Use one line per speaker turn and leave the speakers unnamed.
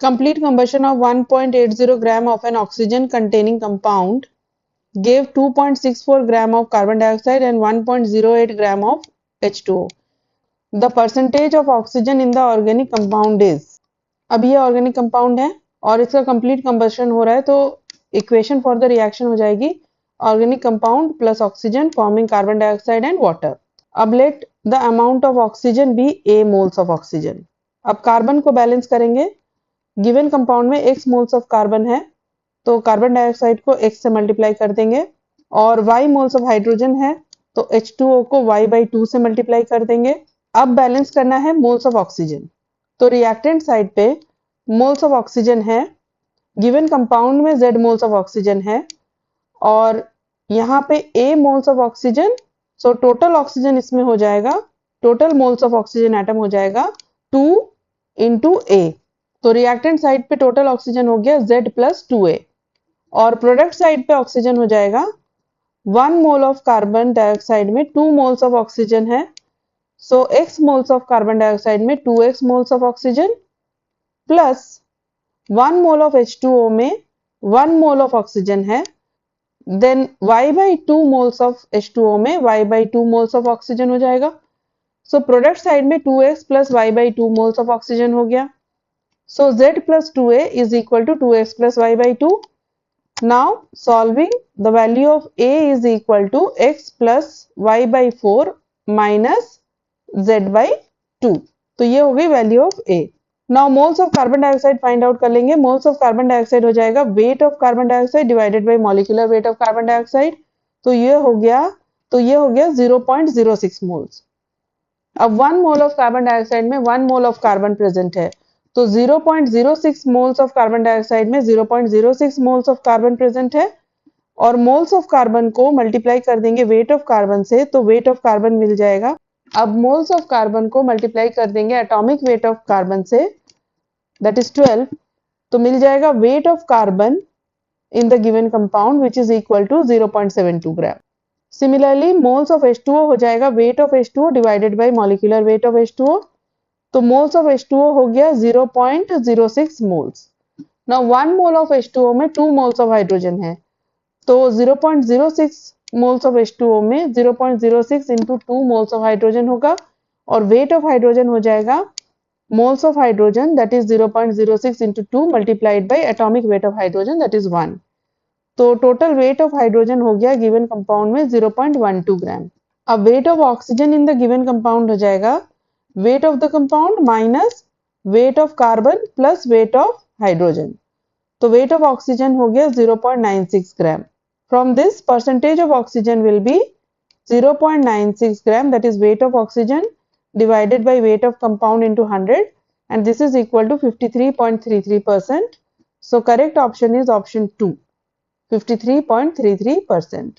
Complete combustion of 1.80 gram of an oxygen containing compound gave 2.64 gram of carbon dioxide and 1.08 gram of H2O. The percentage of oxygen in the organic compound is. अब ये organic compound है और इसका complete combustion हो रहा है, तो equation for the reaction हो जाएगी organic compound plus oxygen forming carbon dioxide and water. अब let the amount of oxygen be a moles of oxygen. अब कार्बन को बैलेंस करेंगे. गिवन कंपाउंड में x मोल्स ऑफ कार्बन है, तो carbon dioxide को x से मल्टीप्लाई कर देंगे, और y मोल्स ऑफ हाइड्रोजन है तो H2O को y/2 से मल्टीप्लाई कर देंगे. अब बैलेंस करना है मोल्स ऑफ ऑक्सीजन. तो रिएक्टेंट साइड पे मोल्स ऑफ ऑक्सीजन है, गिवन कंपाउंड में Z मोल्स ऑफ ऑक्सीजन है, और यहाँ पे A moles of oxygen. So total oxygen इसमें हो जाएगा, total moles of oxygen atom हो जाएगा 2 into A. तो रिएक्टेंट साइड पे टोटल ऑक्सीजन हो गया Z plus 2A, और प्रोडक्ट साइड पे ऑक्सीजन हो जाएगा 1 मोल ऑफ कार्बन डाइऑक्साइड में 2 मोल्स ऑफ ऑक्सीजन है, so x moles of carbon dioxide में 2x moles of oxygen plus 1 mole of H2O में 1 मोल ऑफ ऑक्सीजन है, then y/2 moles of H2O में y/2 moles of oxygen हो जाएगा. So product side में 2x plus y/2 moles of oxygen हो गया. सो Z plus 2A is equal to 2x plus y/2. Now solving, the value of A is equal to x plus y/4 minus z/2. तो ये हो गई value of A. Now moles of carbon dioxide find out कर लेंगे. Moles of carbon dioxide हो जाएगा weight of carbon dioxide divided by molecular weight of carbon dioxide. तो ये हो गया 0.06 मोल्स. अब 1 मोल ऑफ कार्बन डाइऑक्साइड में 1 मोल ऑफ कार्बन प्रेजेंट है, तो 0.06 मोल्स ऑफ कार्बन डाइऑक्साइड में 0.06 मोल्स ऑफ कार्बन प्रेजेंट है, और मोल्स ऑफ कार्बन को मल्टीप्लाई कर देंगे वेट ऑफ कार्बन से, तो वेट ऑफ कार्बन मिल जाएगा. अब मोल्स ऑफ कार्बन को मल्टीप्लाई कर देंगे एटॉमिक वेट ऑफ कार्बन से, दैट इज 12, तो मिल जाएगा weight of carbon in the given compound which is equal to 0.72 gram. Similarly moles of H2O हो जाएगा weight of H2O divided by molecular weight of H2O. तो moles of H2O हो गया 0.06 moles. Now 1 mole of H2O में 2 moles of hydrogen है, तो 0.06 moles of H2O में 0.06 into 2 moles of hydrogen होगा, और वेट ऑफ हाइड्रोजन हो जाएगा moles of hydrogen that is 0.06 into 2 multiplied by atomic weight of hydrogen that is 1. तो total weight of hydrogen हो गया गिवन कंपाउंड में 0.12 ग्राम. अब weight of oxygen in the given compound हो जाएगा weight of the compound minus weight of carbon plus weight of hydrogen. तो weight of oxygen हो गया 0.96 gram. From this percentage of oxygen will be 0.96 gram, that is weight of oxygen divided by weight of compound into 100, and this is equal to 53.33%. So correct option is option 2, 53.33%.